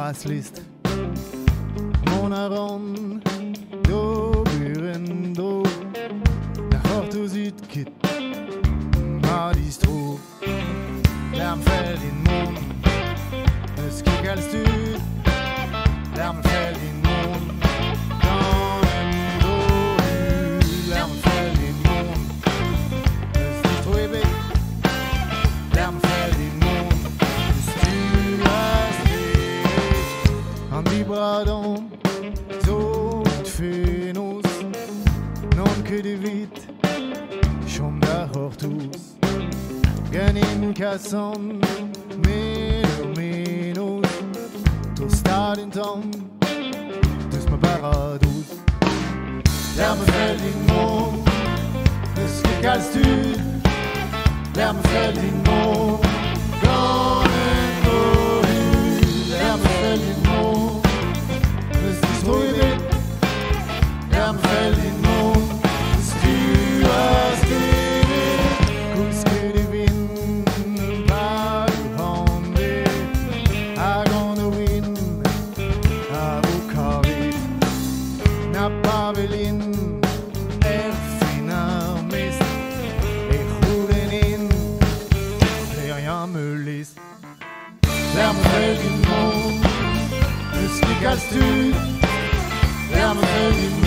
græslist. Monaron, do buren do. Der hort aus Südkit, Madistro. Lärm fällt in Mond, es kick als Süd. Lärm fällt in Mond, Ganen do. Lärm fällt in Mond, es ist Tröbig. Lärm fällt in Mond, es du hast dich. An die Bradon, so Fenus, non que de vite, chom da hortus. Ganin Casson, menos, tu stad in tom, dus ma paradus. Lärme fällt in Mond, es kick als Süd. Lärme fällt in Mond, Ganen wohin. Lärme fällt in Mond, es ist ruhig. Lärme fällt in Mond, es du hast dich. Kuss que de wind, par honde. I gonna win, a Bukarit. Na Pavelin, finalist. Lärme fällt in Mond, es kick als Süd. Lärme fällt in Mond.